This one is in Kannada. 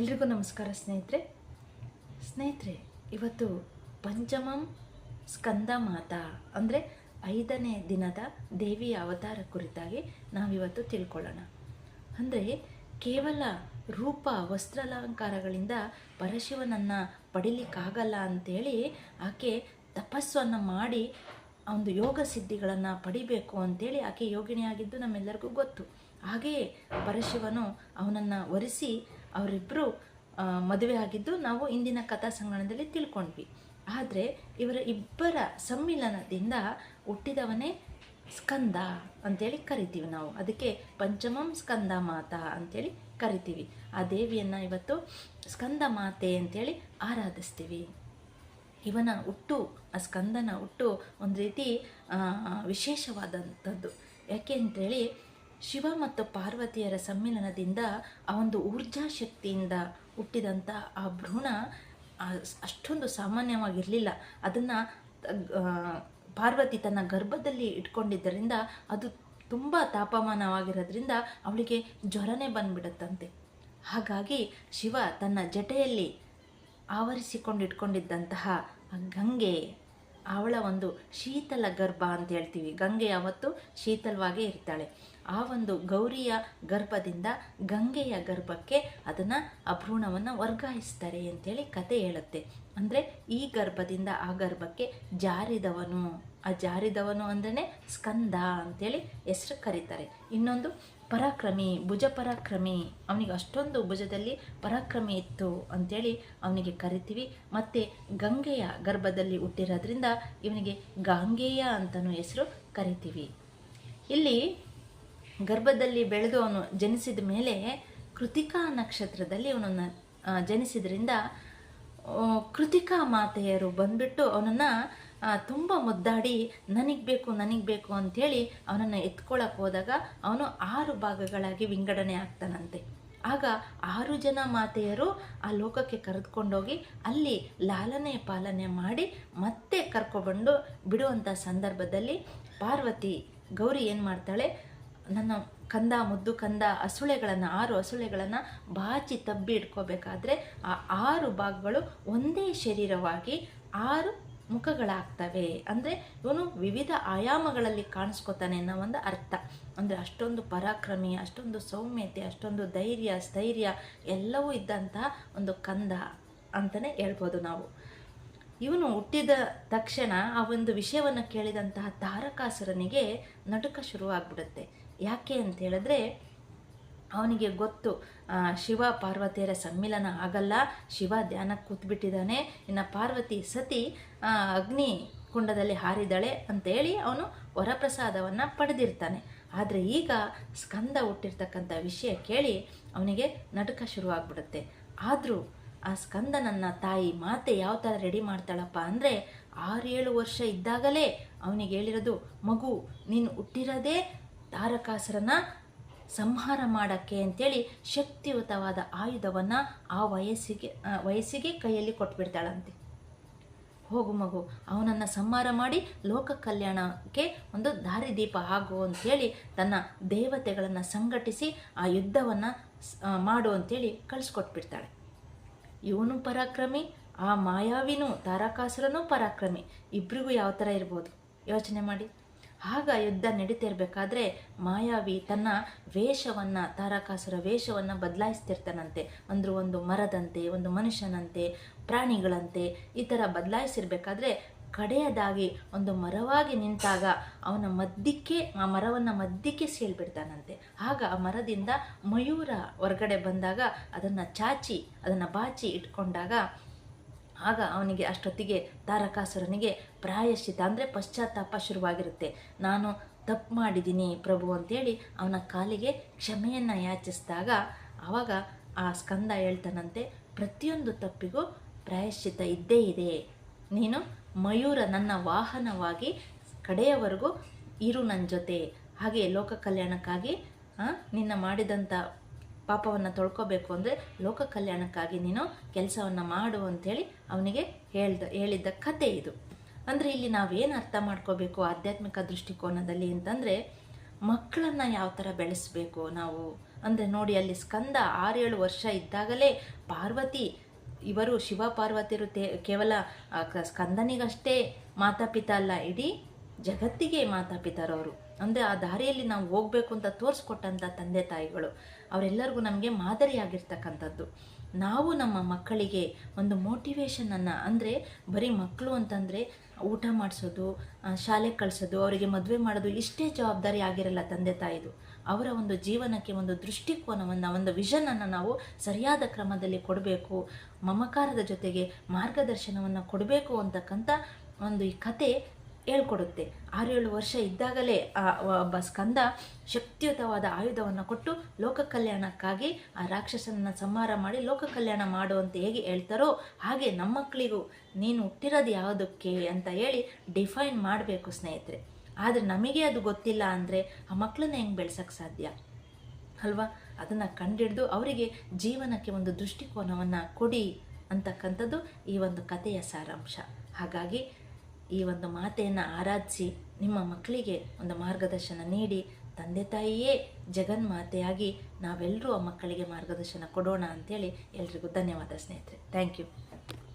ಎಲ್ರಿಗೂ ನಮಸ್ಕಾರ ಸ್ನೇಹಿತರೆ ಇವತ್ತು ಪಂಚಮಂ ಸ್ಕಂದ ಮಾತಾ ಅಂದರೆ 5ನೇ ದಿನದ ದೇವಿಯ ಅವತಾರ ಕುರಿತಾಗಿ ನಾವಿವತ್ತು ತಿಳ್ಕೊಳ್ಳೋಣ. ಅಂದರೆ ಕೇವಲ ರೂಪ ವಸ್ತ್ರಾಲಂಕಾರಗಳಿಂದ ಪರಶಿವನನ್ನು ಪಡಿಲಿಕ್ಕಾಗಲ್ಲ ಅಂಥೇಳಿ ಆಕೆ ತಪಸ್ಸನ್ನು ಮಾಡಿ ಒಂದು ಯೋಗ ಸಿದ್ಧಿಗಳನ್ನು ಪಡಿಬೇಕು ಅಂಥೇಳಿ ಆಕೆ ಯೋಗಿಣಿಯಾಗಿದ್ದು ನಮ್ಮೆಲ್ಲರಿಗೂ ಗೊತ್ತು. ಹಾಗೆಯೇ ಪರಶಿವನು ಅವನನ್ನು ವರಿಸಿ ಅವರಿಬ್ಬರು ಮದುವೆ ಆಗಿದ್ದು ನಾವು ಇಂದಿನ ಕಥಾ ಸಂಗಣದಲ್ಲಿ ತಿಳ್ಕೊಂಡ್ವಿ. ಆದರೆ ಇವರ ಇಬ್ಬರ ಸಮ್ಮಿಲನದಿಂದ ಹುಟ್ಟಿದವನೇ ಸ್ಕಂದ ಅಂಥೇಳಿ ಕರಿತೀವಿ ನಾವು. ಅದಕ್ಕೆ ಪಂಚಮಂ ಸ್ಕಂದ ಮಾತಾ ಅಂಥೇಳಿ ಕರಿತೀವಿ. ಆ ದೇವಿಯನ್ನು ಇವತ್ತು ಸ್ಕಂದ ಮಾತೆ ಅಂಥೇಳಿ ಆರಾಧಿಸ್ತೀವಿ. ಇವನ ಹುಟ್ಟು, ಆ ಸ್ಕಂದನ ಹುಟ್ಟು ಒಂದು ರೀತಿ ವಿಶೇಷವಾದಂಥದ್ದು. ಯಾಕೆ ಅಂಥೇಳಿ ಶಿವ ಮತ್ತು ಪಾರ್ವತಿಯರ ಸಮ್ಮಿಲನದಿಂದ ಆ ಒಂದು ಊರ್ಜಾ ಶಕ್ತಿಯಿಂದ ಹುಟ್ಟಿದಂಥ ಆ ಭ್ರೂಣ ಅಷ್ಟೊಂದು ಸಾಮಾನ್ಯವಾಗಿರಲಿಲ್ಲ. ಅದನ್ನು ಪಾರ್ವತಿ ತನ್ನ ಗರ್ಭದಲ್ಲಿ ಇಟ್ಕೊಂಡಿದ್ದರಿಂದ ಅದು ತುಂಬ ತಾಪಮಾನವಾಗಿರೋದ್ರಿಂದ ಅವಳಿಗೆ ಜ್ವರನೇ ಬಂದುಬಿಡುತ್ತಂತೆ. ಹಾಗಾಗಿ ಶಿವ ತನ್ನ ಜಟೆಯಲ್ಲಿ ಆವರಿಸಿಕೊಂಡಿಟ್ಕೊಂಡಿದ್ದಂತಹ ಗಂಗೆ, ಅವಳ ಒಂದು ಶೀತಲ ಗರ್ಭ ಅಂತ ಹೇಳ್ತೀವಿ. ಗಂಗೆ ಯಾವತ್ತು ಶೀತಲವಾಗೇ ಇರ್ತಾಳೆ. ಆ ಒಂದು ಗೌರಿಯ ಗರ್ಭದಿಂದ ಗಂಗೆಯ ಗರ್ಭಕ್ಕೆ ಅದನ್ನು ಆ ಭ್ರೂಣವನ್ನು ವರ್ಗಾಯಿಸ್ತಾರೆ ಅಂಥೇಳಿ ಕತೆ ಹೇಳುತ್ತೆ. ಅಂದರೆ ಈ ಗರ್ಭದಿಂದ ಆ ಗರ್ಭಕ್ಕೆ ಜಾರಿದವನು, ಆ ಜಾರಿದವನು ಅಂದ್ರೇ ಸ್ಕಂದ ಅಂಥೇಳಿ ಹೆಸರು ಕರೀತಾರೆ. ಇನ್ನೊಂದು ಪರಾಕ್ರಮಿ, ಭುಜ ಪರಾಕ್ರಮಿ, ಅವನಿಗೆ ಅಷ್ಟೊಂದು ಭುಜದಲ್ಲಿ ಪರಾಕ್ರಮಿ ಇತ್ತು ಅಂಥೇಳಿ ಅವನಿಗೆ ಕರಿತೀವಿ. ಮತ್ತು ಗಂಗೆಯ ಗರ್ಭದಲ್ಲಿ ಹುಟ್ಟಿರೋದ್ರಿಂದ ಇವನಿಗೆ ಗಾಂಗೇಯ ಅಂತಲೂ ಹೆಸರು ಕರಿತೀವಿ. ಇಲ್ಲಿ ಗರ್ಭದಲ್ಲಿ ಬೆಳೆದು ಅವನು ಜನಿಸಿದ ಮೇಲೆ ಕೃತಿಕಾ ನಕ್ಷತ್ರದಲ್ಲಿ ಅವನನ್ನು ಜನಿಸಿದ್ರಿಂದ ಕೃತಿಕಾ ಮಾತೆಯರು ಬಂದುಬಿಟ್ಟು ಅವನನ್ನು ತುಂಬ ಮುದ್ದಾಡಿ ನನಗೆ ಬೇಕು ಅಂಥೇಳಿ ಅವನನ್ನು ಎತ್ಕೊಳ್ಳೋಕೆ ಹೋದಾಗ ಅವನು 6 ಭಾಗಗಳಾಗಿ ವಿಂಗಡಣೆ ಆಗ್ತಾನಂತೆ. ಆಗ 6 ಜನ ಮಾತೆಯರು ಆ ಲೋಕಕ್ಕೆ ಕರೆದುಕೊಂಡೋಗಿ ಅಲ್ಲಿ ಲಾಲನೆ ಪಾಲನೆ ಮಾಡಿ ಮತ್ತೆ ಕರ್ಕೊಬಂದು ಬಿಡುವಂಥ ಸಂದರ್ಭದಲ್ಲಿ ಪಾರ್ವತಿ ಗೌರಿ ಏನು ಮಾಡ್ತಾಳೆ, ನನ್ನ ಕಂದ, ಮುದ್ದು ಕಂದ, ಹಸುಳೆಗಳನ್ನು 6 ಹಸುಳೆಗಳನ್ನು ಬಾಚಿ ತಬ್ಬಿ ಇಟ್ಕೋಬೇಕಾದ್ರೆ ಆ 6 ಭಾಗಗಳು ಒಂದೇ ಶರೀರವಾಗಿ 6 ಮುಖಗಳಾಗ್ತವೆ. ಅಂದರೆ ಇವನು ವಿವಿಧ ಆಯಾಮಗಳಲ್ಲಿ ಕಾಣಿಸ್ಕೊತಾನೆ ಅನ್ನೋ ಒಂದು ಅರ್ಥ. ಅಂದರೆ ಅಷ್ಟೊಂದು ಪರಾಕ್ರಮಿ, ಅಷ್ಟೊಂದು ಸೌಮ್ಯತೆ, ಅಷ್ಟೊಂದು ಧೈರ್ಯ, ಸ್ಥೈರ್ಯ ಎಲ್ಲವೂ ಇದ್ದಂತಹ ಒಂದು ಕಂದ ಅಂತಲೇ ಹೇಳ್ಬೋದು ನಾವು. ಇವನು ಹುಟ್ಟಿದ ತಕ್ಷಣ ಆ ಒಂದು ವಿಷಯವನ್ನು ಕೇಳಿದಂತಹ ತಾರಕಾಸುರನಿಗೆ ನಡುಕ ಶುರುವಾಗ್ಬಿಡುತ್ತೆ. ಯಾಕೆ ಅಂತ ಹೇಳಿದ್ರೆ ಅವನಿಗೆ ಗೊತ್ತು ಶಿವ ಪಾರ್ವತಿಯರ ಸಮ್ಮಿಲನ ಆಗಲ್ಲ, ಶಿವ ಧ್ಯಾನಕ್ಕೆ ಕೂತ್ಬಿಟ್ಟಿದ್ದಾನೆ, ಇನ್ನು ಪಾರ್ವತಿ ಸತಿ ಅಗ್ನಿ ಕುಂಡದಲ್ಲಿ ಹಾರಿದಾಳೆ ಅಂತೇಳಿ ಅವನು ವರಪ್ರಸಾದವನ್ನು ಪಡೆದಿರ್ತಾನೆ. ಆದರೆ ಈಗ ಸ್ಕಂದ ಹುಟ್ಟಿರ್ತಕ್ಕಂಥ ವಿಷಯ ಕೇಳಿ ಅವನಿಗೆ ನಡುಕ ಶುರುವಾಗ್ಬಿಡುತ್ತೆ. ಆದರೂ ಆ ಸ್ಕಂದನನ್ನ ತಾಯಿ ಮಾತೆ ಯಾವ ಥರ ರೆಡಿ ಮಾಡ್ತಾಳಪ್ಪ ಅಂದರೆ 6-7 ವರ್ಷ ಇದ್ದಾಗಲೇ ಅವನಿಗೆ ಹೇಳಿರೋದು, ಮಗು ನೀನು ಹುಟ್ಟಿರೋದೇ ತಾರಕಾಸುರನ ಸಂಹಾರ ಮಾಡೋಕ್ಕೆ ಅಂತೇಳಿ ಶಕ್ತಿಯುತವಾದ ಆಯುಧವನ್ನು ಆ ವಯಸ್ಸಿಗೆ ಕೈಯಲ್ಲಿ ಕೊಟ್ಬಿಡ್ತಾಳಂತೆ. ಹೋಗು ಮಗು, ಅವನನ್ನು ಸಂಹಾರ ಮಾಡಿ ಲೋಕ ಕಲ್ಯಾಣಕ್ಕೆ ಒಂದು ದಾರಿದೀಪ ಆಗು ಅಂಥೇಳಿ ತನ್ನ ದೇವತೆಗಳನ್ನು ಸಂಘಟಿಸಿ ಆ ಯುದ್ಧವನ್ನು ಮಾಡು ಅಂಥೇಳಿ ಕಳಿಸ್ಕೊಟ್ಬಿಡ್ತಾಳೆ. ಇವನು ಪರಾಕ್ರಮಿ, ಆ ಮಾಯಾವಿನೂ ತಾರಕಾಸುರನೂ ಪರಾಕ್ರಮಿ. ಇಬ್ಬರಿಗೂ ಯಾವ ಥರ ಇರ್ಬೋದು ಯೋಚನೆ ಮಾಡಿ. ಆಗ ಯುದ್ಧ ನಡೀತಿರ್ಬೇಕಾದ್ರೆ ಮಾಯಾವಿ ತನ್ನ ವೇಷವನ್ನು, ತಾರಕಾಸುರ ವೇಷವನ್ನು ಬದಲಾಯಿಸ್ತಿರ್ತಾನಂತೆ. ಒಂದು ಮರದಂತೆ, ಒಂದು ಮನುಷ್ಯನಂತೆ, ಪ್ರಾಣಿಗಳಂತೆ ಈ ಥರ ಬದಲಾಯಿಸಿರ್ಬೇಕಾದ್ರೆ ಕಡೆಯದಾಗಿ ಒಂದು ಮರವಾಗಿ ನಿಂತಾಗ ಅವನ ಮಧ್ಯಕ್ಕೆ, ಆ ಮರವನ್ನು ಮಧ್ಯಕ್ಕೆ ಸೀಳ್ಬಿಡ್ತಾನಂತೆ. ಆಗ ಆ ಮರದಿಂದ ಮಯೂರ ಹೊರಗಡೆ ಬಂದಾಗ ಅದನ್ನು ಬಾಚಿ ಇಟ್ಕೊಂಡಾಗ ಆಗ ಅವನಿಗೆ ಅಷ್ಟೊತ್ತಿಗೆ ತಾರಕಾಸುರನಿಗೆ ಪ್ರಾಯಶ್ಚಿತ ಅಂದರೆ ಪಶ್ಚಾತ್ತಾಪ ಶುರುವಾಗಿರುತ್ತೆ. ನಾನು ತಪ್ಪು ಮಾಡಿದ್ದೀನಿ ಪ್ರಭು ಅಂತೇಳಿ ಅವನ ಕಾಲಿಗೆ ಕ್ಷಮೆಯನ್ನು ಯಾಚಿಸಿದಾಗ ಆವಾಗ ಆ ಸ್ಕಂದ ಹೇಳ್ತಾನಂತೆ, ಪ್ರತಿಯೊಂದು ತಪ್ಪಿಗೂ ಪ್ರಾಯಶ್ಚಿತ ಇದ್ದೇ ಇದೆ. ನೀನು ಮಯೂರ ನನ್ನ ವಾಹನವಾಗಿ ಕಡೆಯವರೆಗೂ ಇರು ನನ್ನ ಜೊತೆ. ಹಾಗೆ ಲೋಕ ಕಲ್ಯಾಣಕ್ಕಾಗಿ ನಿನ್ನ ಮಾಡಿದಂಥ ಪಾಪವನ್ನು ತೊಳ್ಕೊಬೇಕು ಅಂದರೆ ಲೋಕ ಕಲ್ಯಾಣಕ್ಕಾಗಿ ನೀನು ಕೆಲಸವನ್ನು ಮಾಡು ಅಂಥೇಳಿ ಅವನಿಗೆ ಹೇಳಿದ್ದ ಕತೆ ಇದು. ಅಂದರೆ ಇಲ್ಲಿ ನಾವೇನು ಅರ್ಥ ಮಾಡ್ಕೋಬೇಕು ಆಧ್ಯಾತ್ಮಿಕ ದೃಷ್ಟಿಕೋನದಲ್ಲಿ ಅಂತಂದರೆ, ಮಕ್ಕಳನ್ನು ಯಾವ ಥರ ಬೆಳೆಸಬೇಕು ನಾವು ಅಂದರೆ ನೋಡಿ, ಅಲ್ಲಿ ಸ್ಕಂದ 6-7 ವರ್ಷ ಇದ್ದಾಗಲೇ ಪಾರ್ವತಿ, ಇವರು ಶಿವ ಪಾರ್ವತಿಯರು ಕೇವಲ ಸ್ಕಂದನಿಗಷ್ಟೇ ಮಾತಾಪಿತ ಅಲ್ಲ, ಇಡೀ ಜಗತ್ತಿಗೆ ಮಾತಾಪಿತರವರು. ಅಂದರೆ ಆ ದಾರಿಯಲ್ಲಿ ನಾವು ಹೋಗಬೇಕು ಅಂತ ತೋರಿಸ್ಕೊಟ್ಟಂಥ ತಂದೆ ತಾಯಿಗಳು ಅವರೆಲ್ಲರಿಗೂ ನಮಗೆ ಮಾದರಿಯಾಗಿರ್ತಕ್ಕಂಥದ್ದು. ನಾವು ನಮ್ಮ ಮಕ್ಕಳಿಗೆ ಒಂದು ಮೋಟಿವೇಶನನ್ನು, ಅಂದರೆ ಬರೀ ಮಕ್ಕಳು ಅಂತಂದರೆ ಊಟ ಮಾಡಿಸೋದು, ಶಾಲೆಗೆ ಕಳಿಸೋದು, ಅವರಿಗೆ ಮದುವೆ ಮಾಡೋದು ಇಷ್ಟೇ ಜವಾಬ್ದಾರಿ ಆಗಿರಲ್ಲ ತಂದೆ ತಾಯಿದು. ಅವರ ಒಂದು ಜೀವನಕ್ಕೆ ಒಂದು ದೃಷ್ಟಿಕೋನವನ್ನು, ಒಂದು ವಿಷನನ್ನು ನಾವು ಸರಿಯಾದ ಕ್ರಮದಲ್ಲಿ ಕೊಡಬೇಕು, ಮಮಕಾರದ ಜೊತೆಗೆ ಮಾರ್ಗದರ್ಶನವನ್ನು ಕೊಡಬೇಕು ಅಂತಕ್ಕಂಥ ಒಂದು ಈ ಕತೆ ಹೇಳ್ಕೊಡುತ್ತೆ. 6-7 ವರ್ಷ ಇದ್ದಾಗಲೇ ಒಬ್ಬ ಸ್ಕಂದ ಶಕ್ತಿಯುತವಾದ ಆಯುಧವನ್ನು ಕೊಟ್ಟು ಲೋಕ ಕಲ್ಯಾಣಕ್ಕಾಗಿ ಆ ರಾಕ್ಷಸನನ್ನು ಸಂಹಾರ ಮಾಡಿ ಲೋಕ ಕಲ್ಯಾಣ ಮಾಡುವಂತೆ ಹೇಗೆ ಹೇಳ್ತಾರೋ ಹಾಗೆ ನಮ್ಮ ಮಕ್ಕಳಿಗೂ ನೀನು ಹುಟ್ಟಿರೋದು ಯಾವುದಕ್ಕೆ ಅಂತ ಹೇಳಿ ಡಿಫೈನ್ ಮಾಡಬೇಕು ಸ್ನೇಹಿತರೆ. ಆದರೆ ನಮಗೆ ಅದು ಗೊತ್ತಿಲ್ಲ ಅಂದರೆ ಆ ಮಕ್ಕಳನ್ನ ಹೆಂಗೆ ಬೆಳೆಸೋಕ್ಕೆ ಸಾಧ್ಯ ಅಲ್ವಾ? ಅದನ್ನು ಕಂಡಿಡಿದು ಅವರಿಗೆ ಜೀವನಕ್ಕೆ ಒಂದು ದೃಷ್ಟಿಕೋನವನ್ನು ಕೊಡಿ ಅಂತಕ್ಕಂಥದ್ದು ಈ ಒಂದು ಕಥೆಯ ಸಾರಾಂಶ. ಹಾಗಾಗಿ ಈ ಒಂದು ಮಾತೆಯನ್ನು ಆರಾಧಿಸಿ ನಿಮ್ಮ ಮಕ್ಕಳಿಗೆ ಒಂದು ಮಾರ್ಗದರ್ಶನ ನೀಡಿ, ತಂದೆ ತಾಯಿಯೇ ಜಗನ್ಮಾತೆಯಾಗಿ ನಾವೆಲ್ಲರೂ ಆ ಮಕ್ಕಳಿಗೆ ಮಾರ್ಗದರ್ಶನ ಕೊಡೋಣ ಅಂಥೇಳಿ ಎಲ್ರಿಗೂ ಧನ್ಯವಾದ ಸ್ನೇಹಿತರೆ. Thank you.